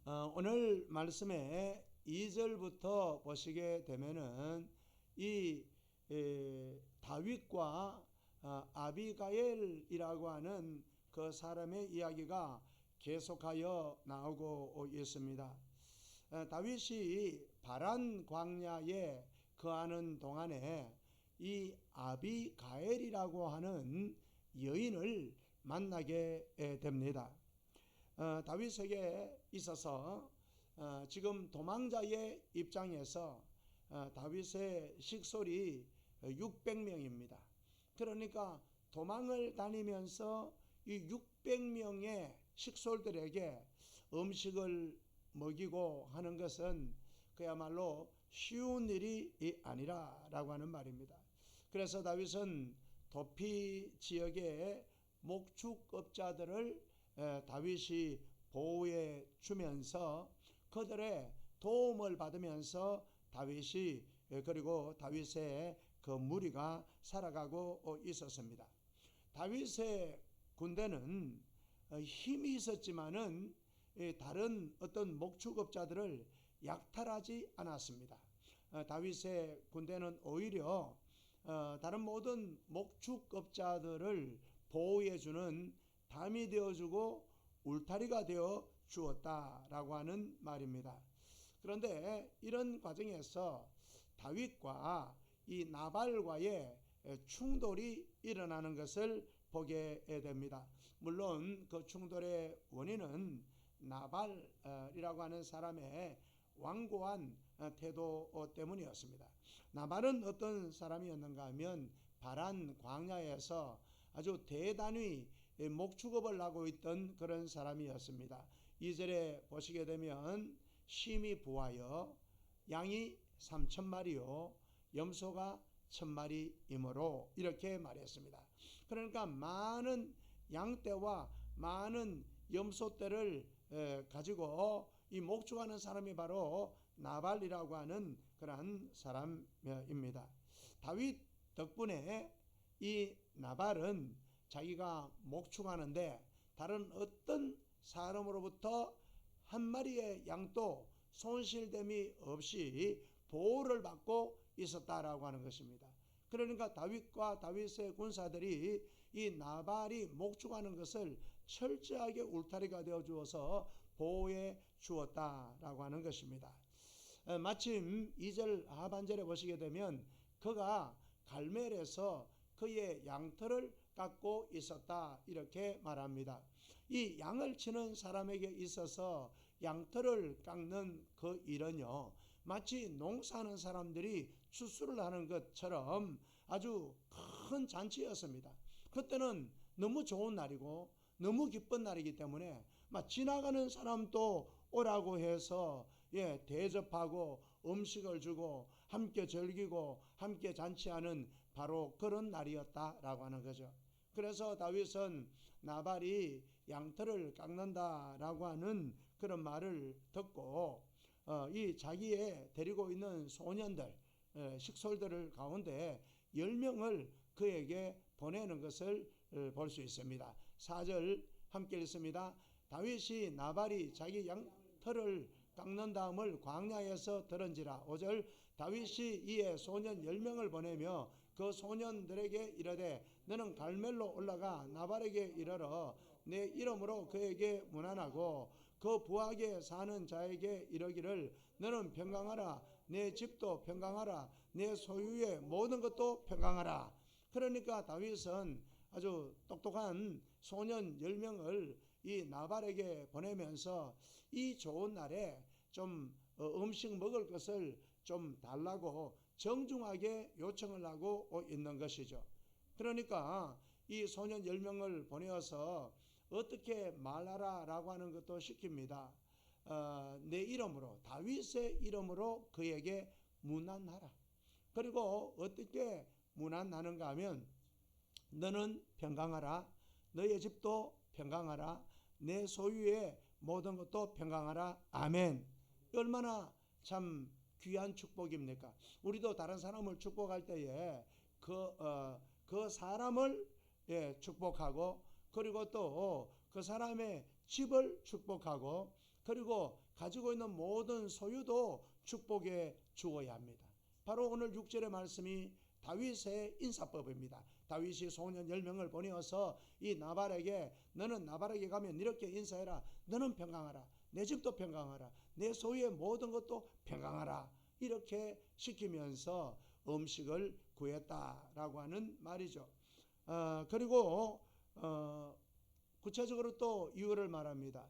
오늘 말씀에 2절부터 보시게 되면은 이 다윗과 아비가일이라고 하는 그 사람의 이야기가 계속하여 나오고 있습니다. 다윗이 바란 광야에 거하는 동안에 이 아비가일이라고 하는 여인을 만나게 됩니다. 다윗에게 있어서 지금 도망자의 입장에서 다윗의 식솔이 600명입니다. 그러니까 도망을 다니면서 이 600명의 식솔들에게 음식을 먹이고 하는 것은 그야말로 쉬운 일이 아니라라고 하는 말입니다. 그래서 다윗은 도피 지역의 목축업자들을 다윗이 보호해 주면서 그들의 도움을 받으면서 다윗이 그리고 다윗의 그 무리가 살아가고 있었습니다. 다윗의 군대는 힘이 있었지만은 다른 어떤 목축업자들을 약탈하지 않았습니다. 다윗의 군대는 오히려 다른 모든 목축업자들을 보호해 주는 담이 되어주고 울타리가 되어 주었다라고 하는 말입니다. 그런데 이런 과정에서 다윗과 이 나발과의 충돌이 일어나는 것을 보게 됩니다. 물론 그 충돌의 원인은 나발이라고 하는 사람의 완고한 태도 때문이었습니다. 나발은 어떤 사람이었는가 하면 바란 광야에서 아주 대단히 목축업을 하고 있던 그런 사람이었습니다. 2절에 보시게 되면 심이 부하여 양이 3,000마리요 염소가 1,000마리이므로 이렇게 말했습니다. 그러니까 많은 양떼와 많은 염소떼를 가지고 이 목축하는 사람이 바로 나발이라고 하는 그러한 사람입니다. 다윗 덕분에 이 나발은 자기가 목축하는데 다른 어떤 사람으로부터 한 마리의 양도 손실됨이 없이 보호를 받고 있었다라고 하는 것입니다. 그러니까 다윗과 다윗의 군사들이 이 나발이 목축하는 것을 철저하게 울타리가 되어 주어서 보호해 주었다라고 하는 것입니다. 마침 2절 하반절에 보시게 되면 그가 갈멜에서 그의 양털을 깎고 있었다 이렇게 말합니다. 이 양을 치는 사람에게 있어서 양털을 깎는 그 일은요 마치 농사하는 사람들이 추수를 하는 것처럼 아주 큰 잔치였습니다. 그때는 너무 좋은 날이고 너무 기쁜 날이기 때문에 막 지나가는 사람도 오라고 해서 대접하고 음식을 주고 함께 즐기고 함께 잔치하는 바로 그런 날이었다라고 하는 거죠. 그래서 다윗은 나발이 양털을 깎는다라고 하는 그런 말을 듣고 이 자기의 데리고 있는 소년들 식솔들을 가운데 10명을 그에게 보내는 것을 볼 수 있습니다. 4절 함께 읽습니다. 다윗이 나발이 자기 양털을 깎는 다음을 광야에서 들은지라. 5절 다윗이 이에 소년 10명을 보내며 그 소년들에게 이르되 너는 갈멜로 올라가 나발에게 이르러 내 이름으로 그에게 문안하고 그 부하게 사는 자에게 이르기를 너는 평강하라 내 집도 평강하라 내 소유의 모든 것도 평강하라. 그러니까 다윗은 아주 똑똑한 소년 10명을 이 나발에게 보내면서 이 좋은 날에 좀 음식 먹을 것을 좀 달라고 정중하게 요청을 하고 있는 것이죠. 그러니까 이 소년 10명을 보내어서 어떻게 말하라 라고 하는 것도 시킵니다. 내 이름으로 다윗의 이름으로 그에게 문안하라. 그리고 어떻게 문안하는가 하면 너는 평강하라 너의 집도 평강하라 내 소유의 모든 것도 평강하라. 아멘. 얼마나 참 귀한 축복입니까? 우리도 다른 사람을 축복할 때에 그 사람을 축복하고 그리고 또 그 사람의 집을 축복하고 그리고 가지고 있는 모든 소유도 축복해 주어야 합니다. 바로 오늘 6절의 말씀이 다윗의 인사법입니다. 다윗이 소년 10명을 보내어서 이 나발에게, 너는 나발에게 가면 이렇게 인사해라. 너는 평강하라. 내 집도 평강하라. 내 소유의 모든 것도 평강하라. 이렇게 시키면서 음식을 구했다라고 하는 말이죠. 그리고 구체적으로 또 이유를 말합니다.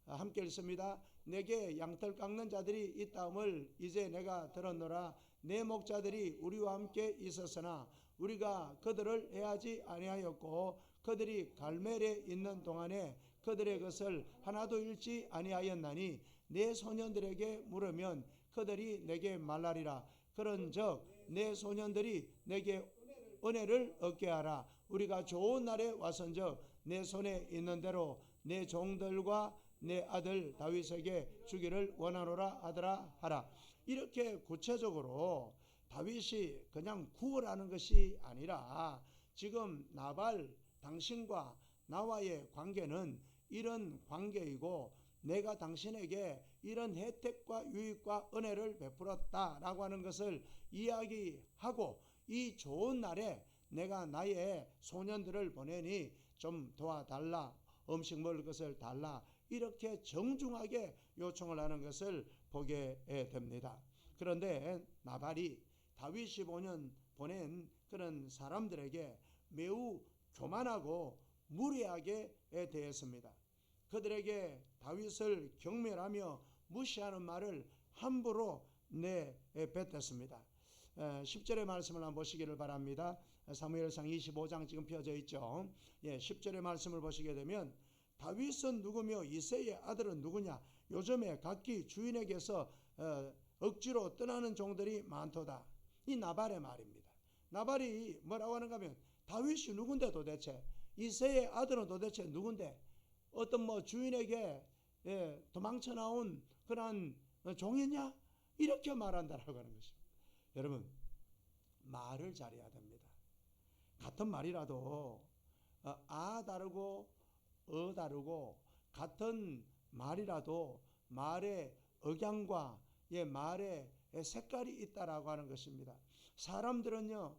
함께 읽습니다. 내게 양털 깎는 자들이 있다함을 이제 내가 들었노라. 내 목자들이 우리와 함께 있었으나 우리가 그들을 해하지 아니하였고 그들이 갈멜에 있는 동안에 그들의 것을 하나도 잃지 아니하였나니 내 소년들에게 물으면 그들이 내게 말하리라. 그런즉 내 소년들이 내게 은혜를 얻게 하라. 우리가 좋은 날에 왔은즉 내 손에 있는 대로 내 종들과 내 아들 다윗에게 주기를 원하노라 하더라 하라. 이렇게 구체적으로 다윗이 그냥 구원하는 것이 아니라 지금 나발 당신과 나와의 관계는 이런 관계이고 내가 당신에게 이런 혜택과 유익과 은혜를 베풀었다라고 하는 것을 이야기하고 이 좋은 날에 내가 나의 소년들을 보내니 좀 도와달라. 음식 먹을 것을 달라. 이렇게 정중하게 요청을 하는 것을 보게 됩니다. 그런데 나발이 다윗이 보낸 그런 사람들에게 매우 교만하고 무례하게 대했습니다. 그들에게 다윗을 경멸하며 무시하는 말을 함부로 내뱉었습니다. 10절의 말씀을 한번 보시기를 바랍니다. 사무엘상 25장 지금 펴져 있죠. 10절의 말씀을 보시게 되면 다윗은 누구며 이새의 아들은 누구냐? 요즘에 각기 주인에게서 억지로 떠나는 종들이 많도다. 이 나발의 말입니다. 나발이 뭐라고 하는가 하면 다윗이 누군데 도대체? 이새의 아들은 도대체 누군데? 어떤 주인에게 도망쳐 나온 그런 종이냐? 이렇게 말한다라고 하는 것입니다. 여러분, 말을 잘해야 됩니다. 같은 말이라도 다르고 다르고 같은 말이라도 말의 억양과 말의 색깔이 있다라고 하는 것입니다. 사람들은요,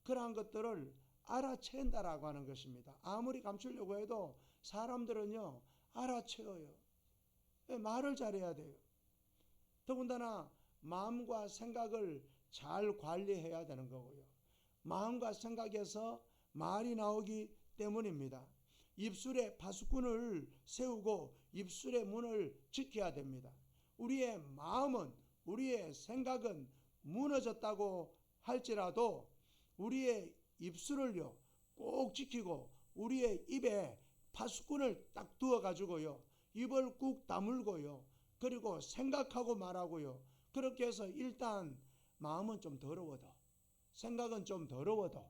그러한 것들을 알아챈다라고 하는 것입니다. 아무리 감추려고 해도 사람들은요, 알아채어요. 말을 잘해야 돼요. 더군다나 마음과 생각을 잘 관리해야 되는 거고요. 마음과 생각에서 말이 나오기 때문입니다. 입술에 파수꾼을 세우고 입술의 문을 지켜야 됩니다. 우리의 마음은, 우리의 생각은 무너졌다고 할지라도 우리의 입술을요 꼭 지키고 우리의 입에 파수꾼을 딱 두어 가지고요 입을 꾹 다물고요 그리고 생각하고 말하고요. 그렇게 해서 일단 마음은 좀 더러워도, 생각은 좀 더러워도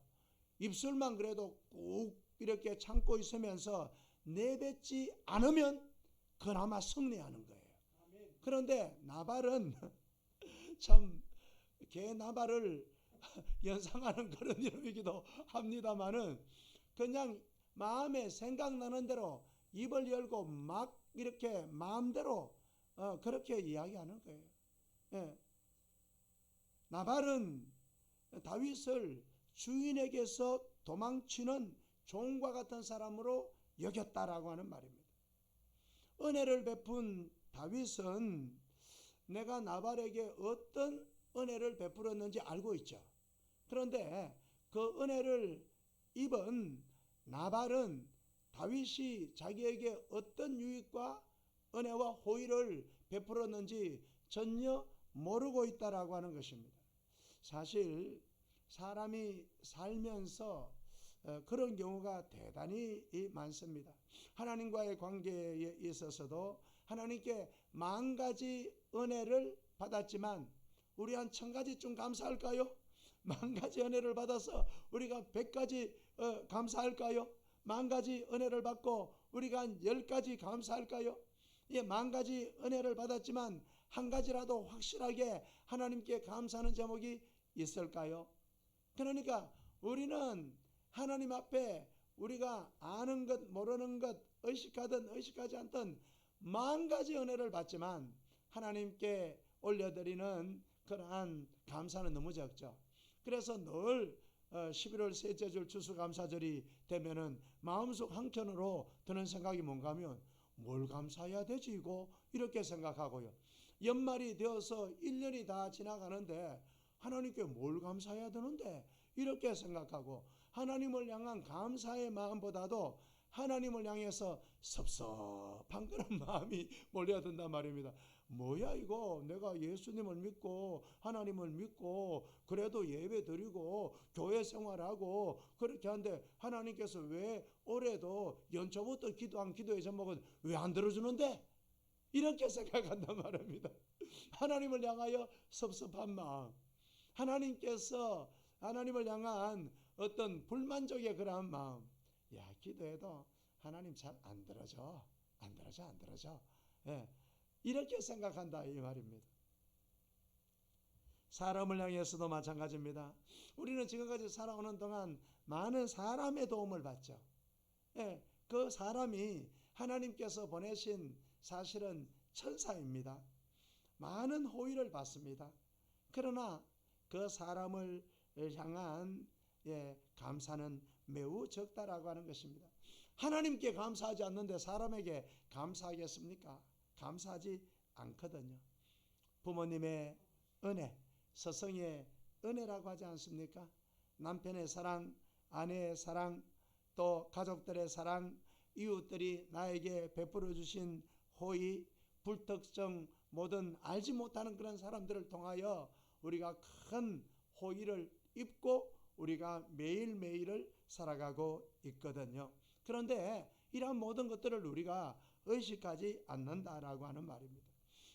입술만 그래도 꾹 이렇게 참고 있으면서 내뱉지 않으면 그나마 승리하는 거예요. 그런데 나발은 참 개 나발을 연상하는 그런 이름이기도 합니다만은 그냥 마음에 생각나는 대로 입을 열고 막 이렇게 마음대로 그렇게 이야기하는 거예요. 나발은 다윗을 주인에게서 도망치는 종과 같은 사람으로 여겼다라고 하는 말입니다. 은혜를 베푼 다윗은 내가 나발에게 어떤 은혜를 베풀었는지 알고 있죠. 그런데 그 은혜를 입은 나발은 다윗이 자기에게 어떤 유익과 은혜와 호의를 베풀었는지 전혀 모르고 있다라고 하는 것입니다. 사실 사람이 살면서 그런 경우가 대단히 많습니다. 하나님과의 관계에 있어서도 하나님께 10,000가지 은혜를 받았지만 우리 한 1,000가지쯤 감사할까요? 10,000가지 은혜를 받아서 우리가 100가지 감사할까요? 10,000가지 은혜를 받고 우리가 한 10가지 감사할까요? 10,000가지 은혜를 받았지만 한 가지라도 확실하게 하나님께 감사하는 제목이 있을까요? 그러니까 우리는 하나님 앞에 우리가 아는 것 모르는 것 의식하든 의식하지 않든 만 가지 은혜를 받지만 하나님께 올려드리는 그러한 감사는 너무 적죠. 그래서 늘 11월 셋째 줄 추수감사절이 되면은 마음속 한켠으로 드는 생각이 뭔가 하면 뭘 감사해야 되지 이거 이렇게 생각하고요. 연말이 되어서 1년이 다 지나가는데 하나님께 뭘 감사해야 되는데 이렇게 생각하고 하나님을 향한 감사의 마음보다도 하나님을 향해서 섭섭한 그런 마음이 몰려든단 말입니다. 뭐야 이거 내가 예수님을 믿고 하나님을 믿고 그래도 예배 드리고 교회 생활하고 그렇게 하는데 하나님께서 왜 올해도 연초부터 기도한 기도의 제목은 왜 안 들어주는데? 이렇게 생각한단 말입니다. 하나님을 향하여 섭섭한 마음, 하나님께서 하나님을 향한 어떤 불만족의 그러한 마음, 야 기도해도 하나님 잘 안 들어줘 안 들어줘 예, 이렇게 생각한다 이 말입니다. 사람을 향해서도 마찬가지입니다. 우리는 지금까지 살아오는 동안 많은 사람의 도움을 받죠. 예, 그 사람이 하나님께서 보내신 사실은 천사입니다. 많은 호의를 받습니다. 그러나 그 사람을 향한 감사는 매우 적다라고 하는 것입니다. 하나님께 감사하지 않는데 사람에게 감사하겠습니까? 감사하지 않거든요. 부모님의 은혜, 스승의 은혜라고 하지 않습니까? 남편의 사랑, 아내의 사랑, 또 가족들의 사랑, 이웃들이 나에게 베풀어 주신 호의, 불특정 모든 알지 못하는 그런 사람들을 통하여 우리가 큰 호의를 입고 우리가 매일매일을 살아가고 있거든요. 그런데 이러한 모든 것들을 우리가 의식하지 않는다라고 하는 말입니다.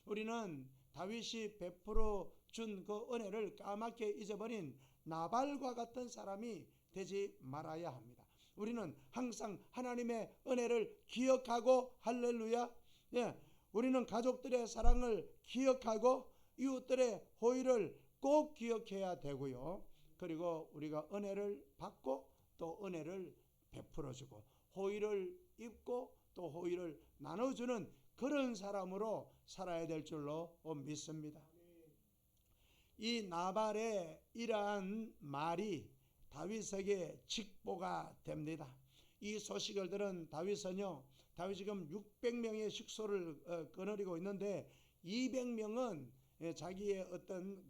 우리는 다윗이 베풀어 준 그 은혜를 까맣게 잊어버린 나발과 같은 사람이 되지 말아야 합니다. 우리는 항상 하나님의 은혜를 기억하고 할렐루야. 우리는 가족들의 사랑을 기억하고 이웃들의 호의를 꼭 기억해야 되고요. 그리고 우리가 은혜를 받고 또 은혜를 베풀어주고 호의를 입고 또 호의를 나눠주는 그런 사람으로 살아야 될 줄로 믿습니다. 이 나발의 이러한 말이 다윗에게 직보가 됩니다. 이 소식을 들은 다윗은요, 다윗이 지금 600명의 식소를 거느리고 있는데 200명은 자기의 어떤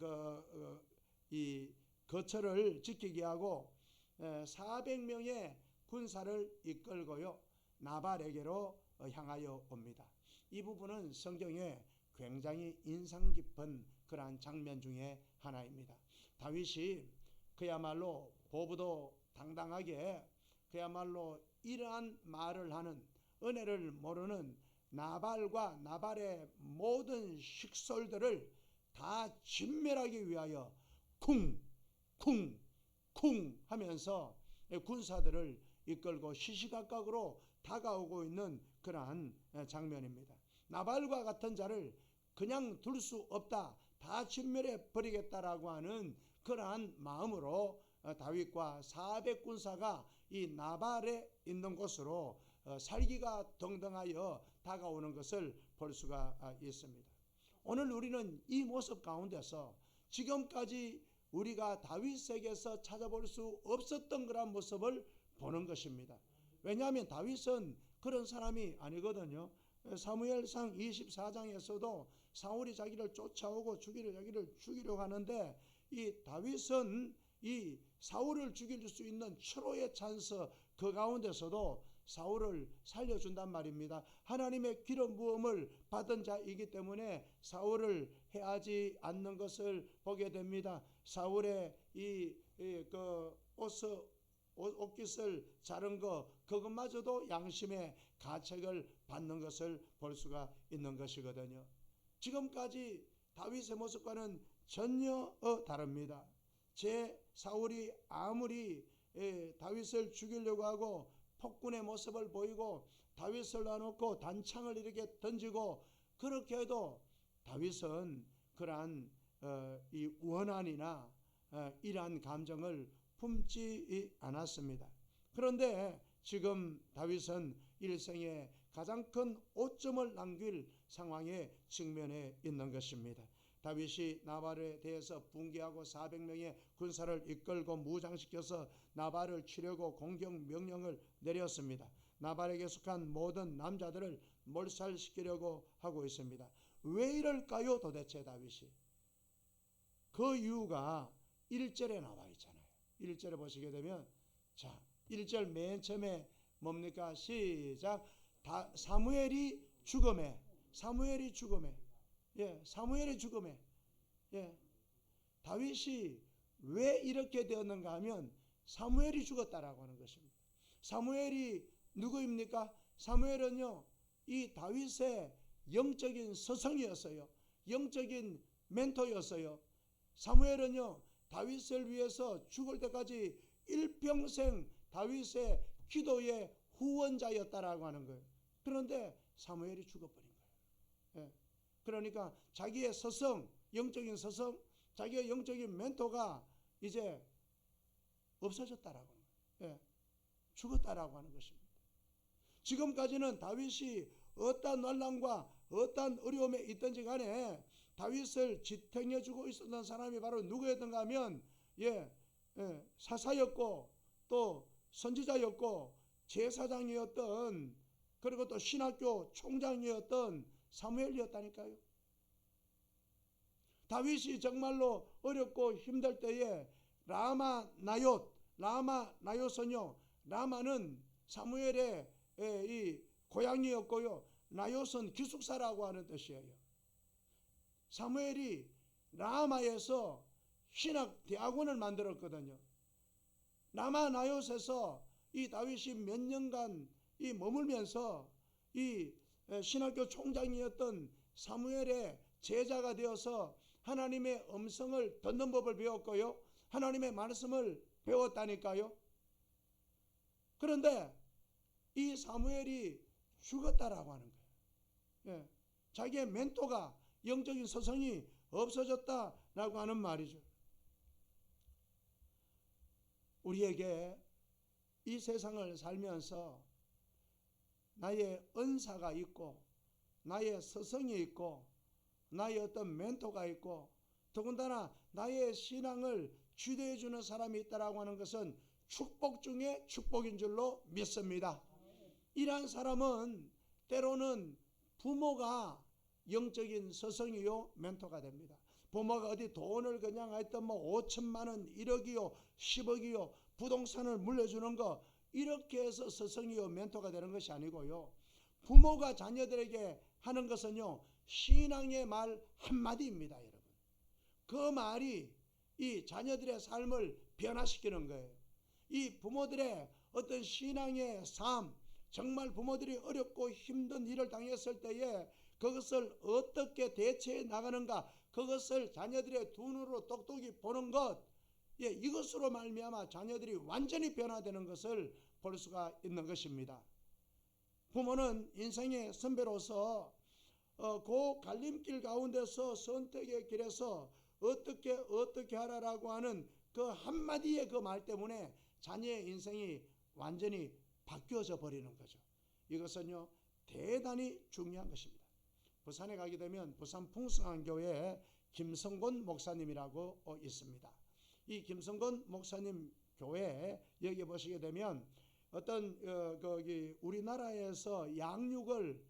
이 거처를 지키게 하고 400명의 군사를 이끌고요 나발에게로 향하여 옵니다. 이 부분은 성경에 굉장히 인상 깊은 그러한 장면 중에 하나입니다. 다윗이 그야말로 보부도 당당하게 그야말로 이러한 말을 하는 은혜를 모르는 나발과 나발의 모든 식솔들을 다 진멸하기 위하여 쿵쿵쿵 하면서 군사들을 이끌고 시시각각으로 다가오고 있는 그러한 장면입니다. 나발과 같은 자를 그냥 둘 수 없다, 다 진멸해 버리겠다라고 하는 그러한 마음으로 다윗과 400군사가 이 나발에 있는 곳으로 살기가 등등하여 다가오는 것을 볼 수가 있습니다. 오늘 우리는 이 모습 가운데서 지금까지 우리가 다윗에게서 찾아볼 수 없었던 그런 모습을 보는 것입니다. 왜냐하면 다윗은 그런 사람이 아니거든요. 사무엘상 24장에서도 사울이 자기를 쫓아오고 자기를 죽이려고 하는데 이 다윗은 이 사울을 죽일 수 있는 최고의 찬스 그 가운데서도 사울을 살려준단 말입니다. 하나님의 기름 부음을 받은 자이기 때문에 사울을 해하지 않는 것을 보게 됩니다. 사울의 옷깃을 자른 거 그것마저도 양심의 가책을 받는 것을 볼 수가 있는 것이거든요. 지금까지 다윗의 모습과는 전혀 다릅니다. 사울이 아무리 다윗을 죽이려고 하고 폭군의 모습을 보이고 다윗을 놔놓고 단창을 이렇게 던지고 그렇게 해도 다윗은 그러한 이 원한이나 이러한 감정을 품지 않았습니다. 그런데 지금 다윗은 일생의 가장 큰 오점을 남길 상황에 직면해 있는 것입니다. 다윗이 나발에 대해서 붕괴하고 400명의 군사를 이끌고 무장시켜서 나발을 치려고 공격 명령을 내렸습니다. 나발에게 속한 모든 남자들을 몰살시키려고 하고 있습니다. 왜 이럴까요? 도대체 다윗이. 그 이유가 1절에 나와 있잖아요. 1절에 보시게 되면, 자, 1절 맨 처음에 뭡니까? 시작. 사무엘이 죽음에, 다윗이 왜 이렇게 되었는가 하면 사무엘이 죽었다라고 하는 것입니다. 사무엘이 누구입니까? 사무엘은요, 이 다윗의 영적인 스승이었어요. 영적인 멘토였어요. 사무엘은요, 다윗을 위해서 죽을 때까지 일평생 다윗의 기도의 후원자였다라고 하는 거예요. 그런데 사무엘이 죽어버린 거예요. 그러니까 자기의 스승, 영적인 스승, 자기의 영적인 멘토가 이제 없어졌다라고 하는 거예요. 죽었다라고 하는 것입니다. 지금까지는 다윗이 어떠한 난란과 어떠한 어려움에 있든지 간에 다윗을 지탱해 주고 있었던 사람이 바로 누구였던가 하면 사사였고 또 선지자였고 제사장이었던, 그리고 또 신학교 총장이었던 사무엘이었다니까요. 다윗이 정말로 어렵고 힘들 때에 라마 나요선요, 라마는 사무엘의 이 고향이었고요, 나요선 기숙사라고 하는 뜻이에요. 사무엘이 라마에서 신학 대학원을 만들었거든요. 라마 나요스에서 이 다윗이 몇 년간 이 머물면서 이 신학교 총장이었던 사무엘의 제자가 되어서 하나님의 음성을 듣는 법을 배웠고요, 하나님의 말씀을 배웠다니까요. 그런데 이 사무엘이 죽었다라고 하는 거예요. 자기의 멘토가, 영적인 스승이 없어졌다라고 하는 말이죠. 우리에게 이 세상을 살면서 나의 은사가 있고 나의 스승이 있고 나의 어떤 멘토가 있고 더군다나 나의 신앙을 주도해 주는 사람이 있다라고 하는 것은 축복 중에 축복인 줄로 믿습니다. 이러한 사람은 때로는 부모가 영적인 스승이요 멘토가 됩니다. 부모가 어디 돈을 그냥 하여튼 5천만 원, 1억이요 10억이요 부동산을 물려주는 거, 이렇게 해서 스승이요 멘토가 되는 것이 아니고요, 부모가 자녀들에게 하는 것은요 신앙의 말 한마디입니다. 여러분, 그 말이 이 자녀들의 삶을 변화시키는 거예요. 이 부모들의 어떤 신앙의 삶, 정말 부모들이 어렵고 힘든 일을 당했을 때에 그것을 어떻게 대처해 나가는가, 그것을 자녀들의 두 눈으로 똑똑히 보는 것, 이것으로 말미암아 자녀들이 완전히 변화되는 것을 볼 수가 있는 것입니다. 부모는 인생의 선배로서 그 갈림길 가운데서 선택의 길에서 어떻게 하라라고 하는 그 한마디의 그 말 때문에 자녀의 인생이 완전히 바뀌어져 버리는 거죠. 이것은요 대단히 중요한 것입니다. 부산에 가게 되면 부산 풍성한교회에 김성곤 목사님이라고 있습니다. 이 김성곤 목사님 교회 여기 보시게 되면 어떤 거기 우리나라에서 양육을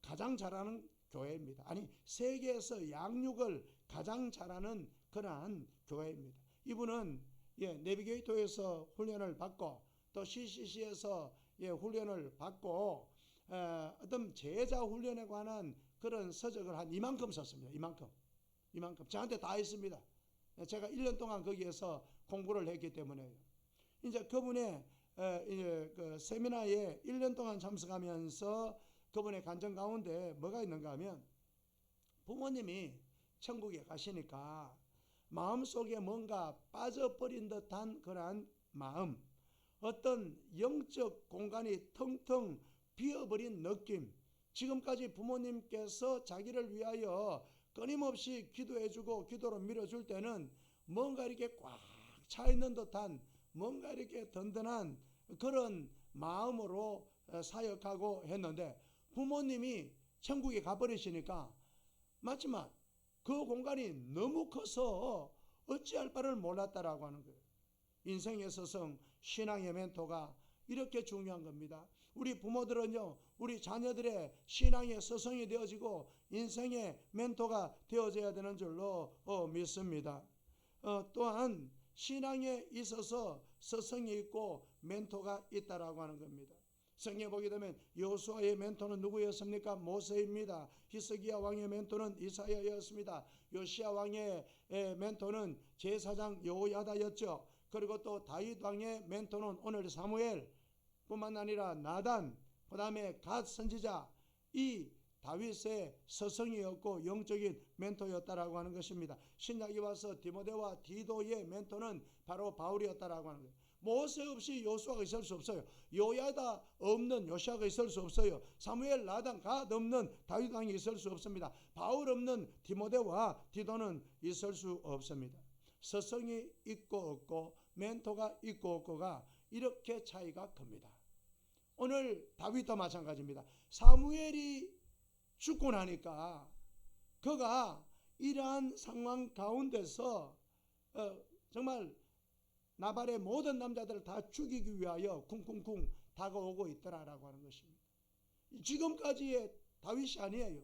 가장 잘하는 교회입니다. 아니 세계에서 양육을 가장 잘하는 그러한 교회입니다. 이분은 내비게이터에서 훈련을 받고 또 CCC에서 훈련을 받고 어떤 제자 훈련에 관한 그런 서적을 한 이만큼 썼습니다. 이만큼 저한테 다 있습니다. 제가 1년 동안 거기에서 공부를 했기 때문에요. 이제 그분의 그 세미나에 1년 동안 참석하면서 그분의 간증 가운데 뭐가 있는가 하면, 부모님이 천국에 가시니까 마음속에 뭔가 빠져버린 듯한 그러한 마음, 어떤 영적 공간이 텅텅 비어버린 느낌, 지금까지 부모님께서 자기를 위하여 끊임없이 기도해주고 기도로 밀어줄 때는 뭔가 이렇게 꽉 차있는 듯한, 뭔가 이렇게 든든한 그런 마음으로 사역하고 했는데, 부모님이 천국에 가버리시니까 맞지만 그 공간이 너무 커서 어찌할 바를 몰랐다라고 하는 거예요. 인생의 스승, 신앙의 멘토가 이렇게 중요한 겁니다. 우리 부모들은요, 우리 자녀들의 신앙의 스승이 되어지고 인생의 멘토가 되어져야 되는 줄로 믿습니다. 또한 신앙에 있어서 스승이 있고 멘토가 있다라고 하는 겁니다. 성경에 보게 되면 여호수아의 멘토는 누구였습니까? 모세입니다. 히스기야 왕의 멘토는 이사야였습니다. 요시야 왕의 멘토는 제사장 여호야다였죠. 그리고 또 다윗 왕의 멘토는 오늘 사무엘 뿐만 아니라 나단, 그 다음에 갓 선지자, 이 다윗의 스승이었고 영적인 멘토였다라고 하는 것입니다. 신약에 와서 디모데와 디도의 멘토는 바로 바울이었다라고 하는 거예요. 모세 없이 여호수아가 있을 수 없어요. 요야다 없는 요시아가 있을 수 없어요. 사무엘, 나단, 갓 없는 다윗 왕이 있을 수 없습니다. 바울 없는 디모데와 디도는 있을 수 없습니다. 스승이 있고 없고 멘토가 있고 없고가 이렇게 차이가 큽니다. 오늘 다윗도 마찬가지입니다. 사무엘이 죽고 나니까 그가 이러한 상황 가운데서 정말 나발의 모든 남자들을 다 죽이기 위하여 쿵쿵쿵 다가오고 있더라라고 하는 것입니다. 지금까지의 다윗이 아니에요.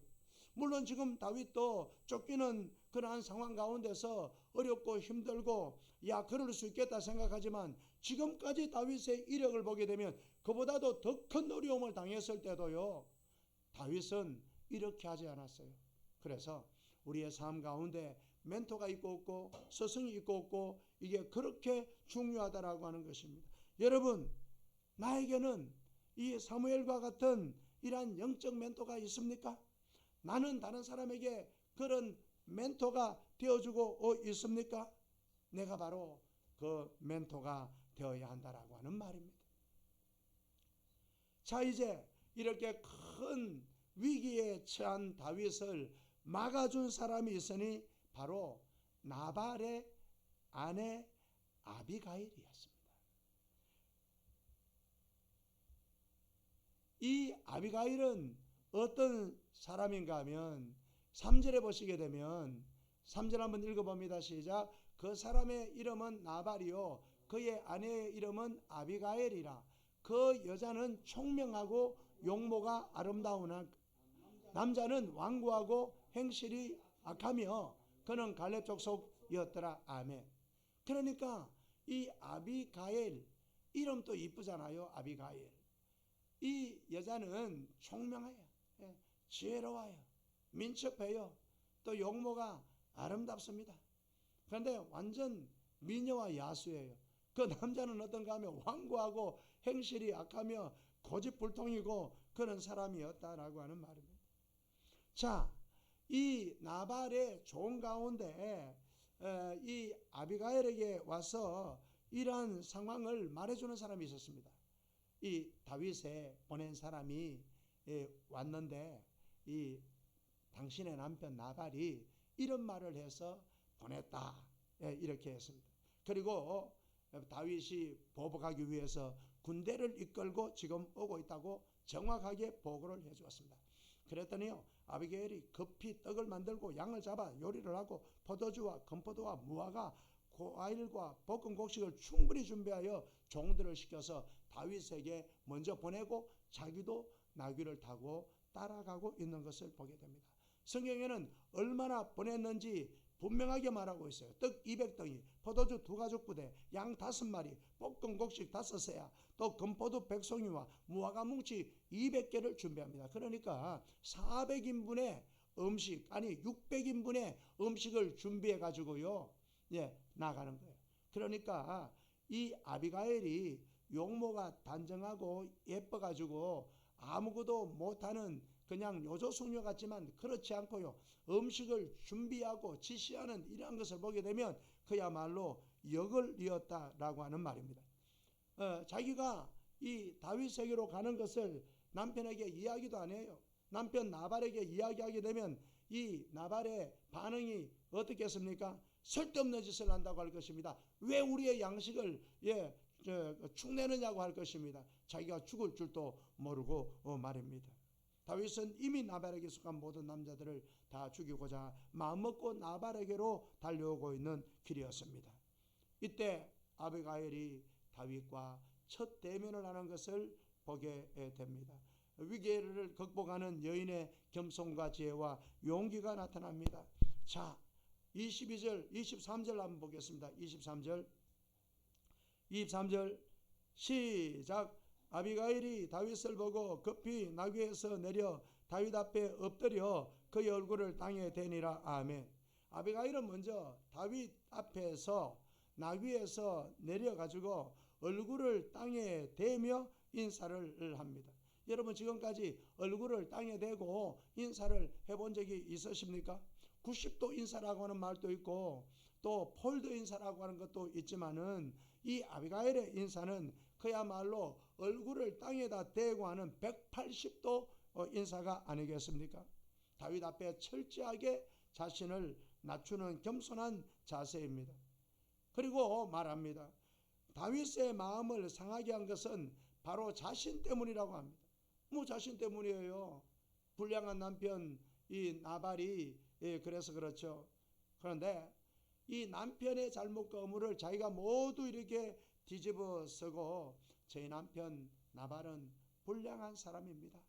물론 지금 다윗도 쫓기는 그러한 상황 가운데서 어렵고 힘들고 그럴 수 있겠다 생각하지만 지금까지 다윗의 이력을 보게 되면 그보다도 더 큰 어려움을 당했을 때도요, 다윗은 이렇게 하지 않았어요. 그래서 우리의 삶 가운데 멘토가 있고 없고 스승이 있고 없고 이게 그렇게 중요하다라고 하는 것입니다. 여러분, 나에게는 이 사무엘과 같은 이러한 영적 멘토가 있습니까? 나는 다른 사람에게 그런 멘토가 되어주고 있습니까? 내가 바로 그 멘토가 되어야 한다라고 하는 말입니다. 자, 이제 이렇게 큰 위기에 처한 다윗을 막아준 사람이 있으니 바로 나발의 아내 아비가일이었습니다. 이 아비가일은 어떤 사람인가 하면 3절에 보시게 되면 3절 한번 읽어봅니다. 시작. 그 사람의 이름은 나발이요 그의 아내의 이름은 아비가일이라. 그 여자는 총명하고 용모가 아름다우나 남자는 완고하고 행실이 악하며 그는 갈렙 족속이었더라. 아멘. 그러니까 이 아비가일 이름도 이쁘잖아요. 아비가일. 이 여자는 총명해요. 지혜로워요. 민첩해요. 또 용모가 아름답습니다. 그런데 완전 미녀와 야수예요. 그 남자는 어떤가 하면 완고하고 행실이 악하며 고집불통이고 그런 사람이었다라고 하는 말입니다. 자, 이 나발의 종 가운데 이 아비가일에게 와서 이러한 상황을 말해주는 사람이 있었습니다. 이 다윗에 보낸 사람이 왔는데 이 당신의 남편 나발이 이런 말을 해서 보냈다. 이렇게 했습니다. 그리고 다윗이 보복하기 위해서 군대를 이끌고 지금 오고 있다고 정확하게 보고를 해주었습니다. 그랬더니요, 아비게일이 급히 떡을 만들고 양을 잡아 요리를 하고 포도주와 건포도와 무화과 과일과 볶은 곡식을 충분히 준비하여 종들을 시켜서 다윗에게 먼저 보내고 자기도 나귀를 타고 따라가고 있는 것을 보게 됩니다. 성경에는 얼마나 보냈는지 분명하게 말하고 있어요. 떡 200덩이, 포도주 2가죽부대, 양 5마리, 볶은 곡식 5세야, 또 건포도 100송이와 무화과 뭉치 200개를 준비합니다. 그러니까 400인분의 음식, 아니 600인분의 음식을 준비해 가지고요, 나가는 거예요. 그러니까 이 아비가일이 용모가 단정하고 예뻐 가지고 아무것도 못하는 그냥 요조숙녀 같지만 그렇지 않고요, 음식을 준비하고 지시하는 이러한 것을 보게 되면 그야말로 역을 이었다라고 하는 말입니다. 자기가 이 다윗에게로 가는 것을 남편에게 이야기도 안 해요. 남편 나발에게 이야기하게 되면 이 나발의 반응이 어떻겠습니까? 쓸데없는 짓을 한다고 할 것입니다. 왜 우리의 양식을 축내느냐고 할 것입니다. 자기가 죽을 줄도 모르고 말입니다. 다윗은 이미 나발에게 속한 모든 남자들을 다 죽이고자 마음먹고 나발에게로 달려오고 있는 길이었습니다. 이때 아비가일이 다윗과 첫 대면을 하는 것을 보게 됩니다. 위기를 극복하는 여인의 겸손과 지혜와 용기가 나타납니다. 자, 22절, 23절 한번 보겠습니다. 23절 시작. 아비가일이 다윗을 보고 급히 나귀에서 내려 다윗 앞에 엎드려 그의 얼굴을 땅에 대니라. 아멘. 아비가일은 먼저 다윗 앞에서 나귀에서 내려가지고 얼굴을 땅에 대며 인사를 합니다. 여러분 지금까지 얼굴을 땅에 대고 인사를 해본 적이 있으십니까? 90도 인사라고 하는 말도 있고 또 폴드 인사라고 하는 것도 있지만은 이 아비가일의 인사는 그야말로 얼굴을 땅에다 대고 하는 180도 인사가 아니겠습니까? 다윗 앞에 철저하게 자신을 낮추는 겸손한 자세입니다. 그리고 말합니다. 다윗의 마음을 상하게 한 것은 바로 자신 때문이라고 합니다. 뭐 자신 때문이에요. 불량한 남편 이 나발이 그래서 그렇죠. 그런데 이 남편의 잘못과 의무를 자기가 모두 이렇게 뒤집어 쓰고 저희 남편 나발은 불량한 사람입니다.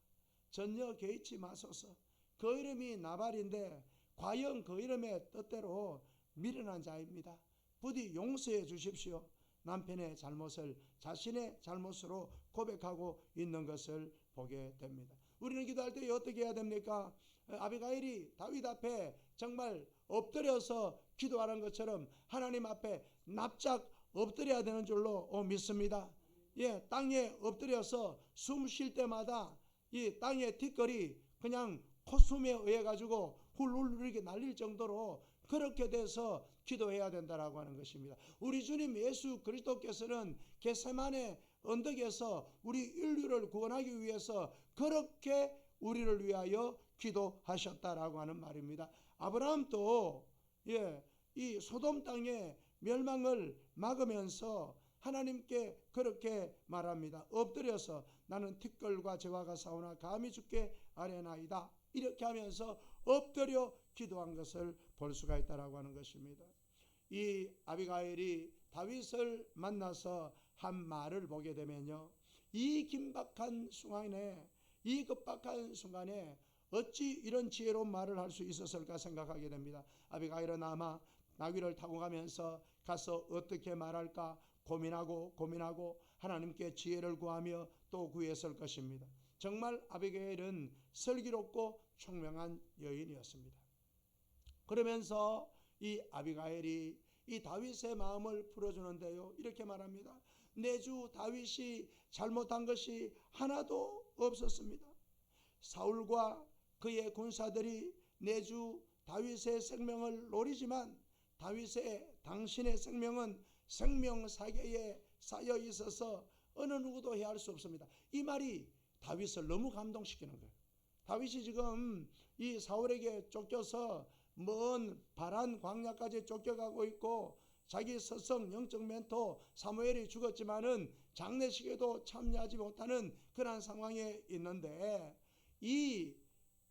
전혀 개의치 마소서. 그 이름이 나발인데 과연 그 이름의 뜻대로 미련한 자입니다. 부디 용서해 주십시오. 남편의 잘못을 자신의 잘못으로 고백하고 있는 것을 보게 됩니다. 우리는 기도할 때 어떻게 해야 됩니까? 아비가일이 다윗 앞에 정말 엎드려서 기도하는 것처럼 하나님 앞에 납작 엎드려야 되는 줄로 믿습니다. 예, 땅에 엎드려서 숨 쉴 때마다 이 땅의 티끌이 그냥 콧숨에 의해 가지고 훌훌 이렇게 날릴 정도로 그렇게 돼서 기도해야 된다라고 하는 것입니다. 우리 주님 예수 그리스도께서는 겟세마네 언덕에서 우리 인류를 구원하기 위해서 그렇게 우리를 위하여 기도하셨다라고 하는 말입니다. 아브라함도 이 소돔 땅의 멸망을 막으면서 하나님께 그렇게 말합니다. 엎드려서 나는 티끌과 저와가 싸우나 감히 주께 아뢰나이다. 이렇게 하면서 엎드려 기도한 것을 볼 수가 있다라고 하는 것입니다. 이 아비가일이 다윗을 만나서 한 말을 보게 되면요, 이 긴박한 순간에, 이 급박한 순간에 어찌 이런 지혜로운 말을 할 수 있었을까 생각하게 됩니다. 아비가일은 아마 나귀를 타고 가면서 가서 어떻게 말할까 고민하고 하나님께 지혜를 구하며 또 구했을 것입니다. 정말 아비가일은 슬기롭고 총명한 여인이었습니다. 그러면서 이 아비가일이 이 다윗의 마음을 풀어주는데요, 이렇게 말합니다. 내 주 다윗이 잘못한 것이 하나도 없었습니다. 사울과 그의 군사들이 내 주 다윗의 생명을 노리지만 당신의 생명은 생명사계에 쌓여 있어서 어느 누구도 해할 수 없습니다. 이 말이 다윗을 너무 감동시키는 거예요. 다윗이 지금 이 사울에게 쫓겨서 먼 바란 광야까지 쫓겨가고 있고 자기 스승 영적 멘토 사무엘이 죽었지만은 장례식에도 참여하지 못하는 그런 상황에 있는데 이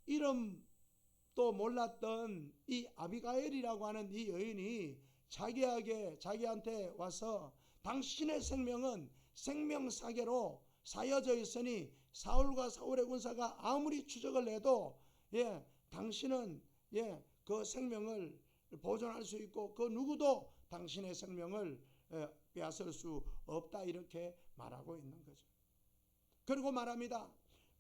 이름도 몰랐던 이 아비가일이라고 하는 이 여인이 자기한테 와서 당신의 생명은 생명사계로 쌓여져 있으니 사울과 사울의 군사가 아무리 추적을 해도 당신은 그 생명을 보존할 수 있고 그 누구도 당신의 생명을 빼앗을 수 없다, 이렇게 말하고 있는 거죠. 그리고 말합니다.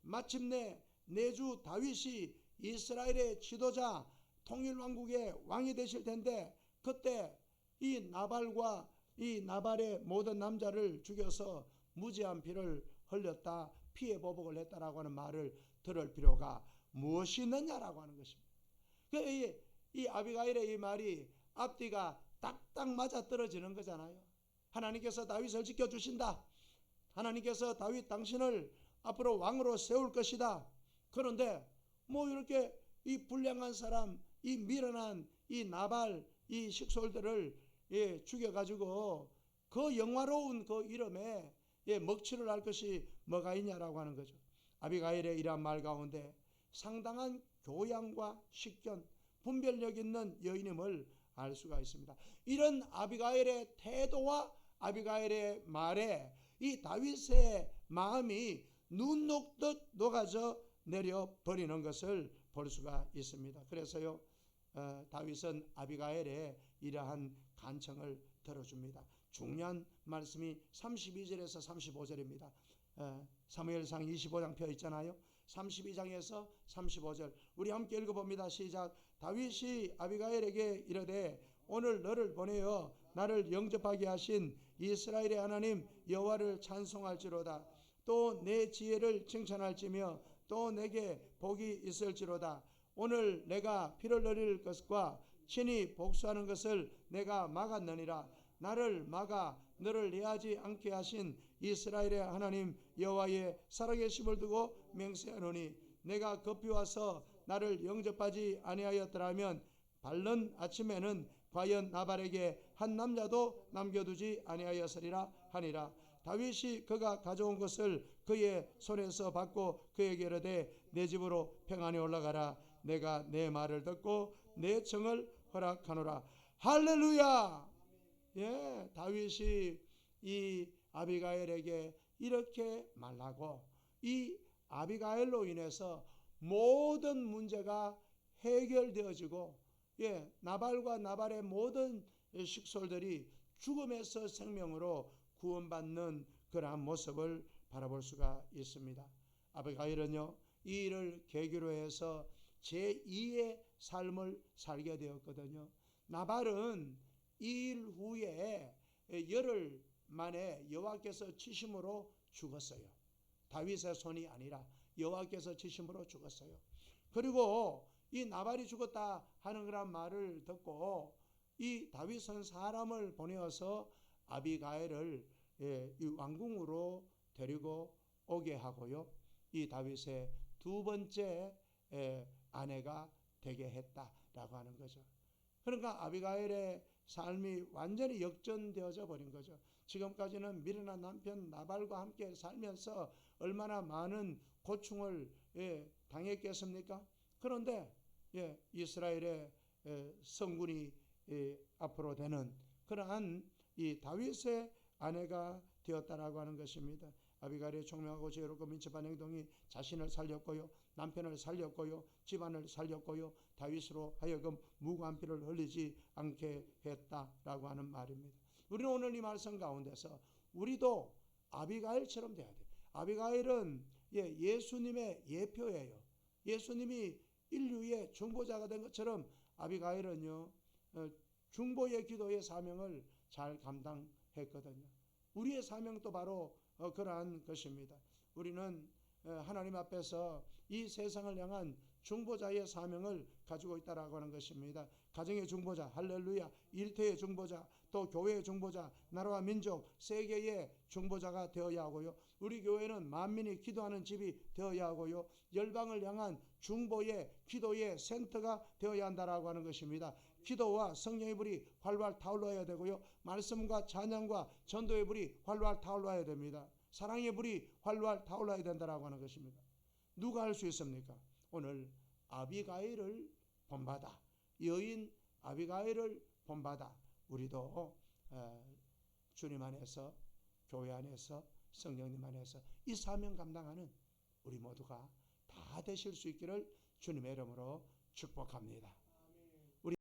마침내 내 주 다윗이 이스라엘의 지도자 통일왕국의 왕이 되실 텐데 그때 이 나발과 이 나발의 모든 남자를 죽여서 무지한 피를 흘렸다, 피해 보복을 했다라고 하는 말을 들을 필요가 무엇이 있느냐라고 하는 것입니다. 이 아비가일의 이 말이 앞뒤가 딱딱 맞아 떨어지는 거잖아요. 하나님께서 다윗을 지켜주신다. 하나님께서 다윗 당신을 앞으로 왕으로 세울 것이다. 그런데 뭐 이렇게 이 불량한 사람, 이 미련한 이 나발, 이 식솔들을 죽여가지고 그 영화로운 그 이름에 먹칠을 할 것이 뭐가 있냐라고 하는 거죠. 아비가일의 이러한 말 가운데 상당한 교양과 식견, 분별력 있는 여인임을 알 수가 있습니다. 이런 아비가일의 태도와 아비가일의 말에 이 다윗의 마음이 눈 녹듯 녹아져 내려버리는 것을 볼 수가 있습니다. 그래서요, 다윗은 아비가일의 이러한 간청을 들어줍니다. 중요한 말씀이 32절에서 35절입니다. 사무엘상 25장 펴 있잖아요. 32장에서 35절 우리 함께 읽어봅니다. 시작. 다윗이 아비가일에게 이르되 오늘 너를 보내어 나를 영접하게 하신 이스라엘의 하나님 여호와를 찬송할지로다. 또 내 지혜를 칭찬할지며 또 내게 복이 있을지로다. 오늘 내가 피를 흘릴 것과 친히 복수하는 것을 내가 막았느니라. 나를 막아 너를 내하지 않게 하신 이스라엘의 하나님 여호와의 살아계심을 두고 맹세하노니 내가 급히 와서 나를 영접하지 아니하였더라면 밝는 아침에는 과연 나발에게 한 남자도 남겨두지 아니하였으리라 하니라. 다윗이 그가 가져온 것을 그의 손에서 받고 그에게 이르되 내 집으로 평안히 올라가라. 내가 내 말을 듣고 내 청을 허락하노라. 할렐루야. 예, 다윗이 이 아비가일에게 이렇게 말하고 이 아비가일로 인해서 모든 문제가 해결되어지고, 예, 나발과 나발의 모든 식솔들이 죽음에서 생명으로 구원받는 그러한 모습을 바라볼 수가 있습니다. 아비가일은요, 이 일을 계기로 해서 제2의 삶을 살게 되었거든요. 나발은 이 일 후에 열흘 만에 여호와께서 치심으로 죽었어요. 다윗의 손이 아니라 여호와께서 치심으로 죽었어요. 그리고 이 나발이 죽었다 하는 그런 말을 듣고 이 다윗은 사람을 보내어서 아비가일을 이 왕궁으로 데리고 오게 하고요, 이 다윗의 두 번째 아내가 되게 했다라고 하는 거죠. 그러니까 아비가일의 삶이 완전히 역전되어져 버린 거죠. 지금까지는 미련한 남편 나발과 함께 살면서 얼마나 많은 고충을 당했겠습니까? 그런데 이스라엘의 성군이 앞으로 되는 그러한 이 다윗의 아내가 되었다라고 하는 것입니다. 아비가일의 총명하고 지혜롭고 민첩한 행동이 자신을 살렸고요, 남편을 살렸고요, 집안을 살렸고요, 다윗으로 하여금 무고한 피를 흘리지 않게 했다라고 하는 말입니다. 우리는 오늘 이 말씀 가운데서 우리도 아비가일처럼 돼야 돼요. 아비가일은 예수님의 예표예요. 예수님이 인류의 중보자가 된 것처럼 아비가일은요, 중보의 기도의 사명을 잘 감당했거든요. 우리의 사명도 바로 그러한 것입니다. 우리는 하나님 앞에서 이 세상을 향한 중보자의 사명을 가지고 있다라고 하는 것입니다. 가정의 중보자, 할렐루야, 일터의 중보자, 또 교회의 중보자, 나라와 민족, 세계의 중보자가 되어야 하고요. 우리 교회는 만민이 기도하는 집이 되어야 하고요. 열방을 향한 중보의 기도의 센터가 되어야 한다라고 하는 것입니다. 기도와 성령의 불이 활활 타올라야 되고요. 말씀과 찬양과 전도의 불이 활활 타올라야 됩니다. 사랑의 불이 활활 타올라야 된다라고 하는 것입니다. 누가 할 수 있습니까? 오늘 아비가일을 본받아, 여인 아비가일을 본받아 우리도 주님 안에서, 교회 안에서, 성령님 안에서 이 사명 감당하는 우리 모두가 다 되실 수 있기를 주님의 이름으로 축복합니다.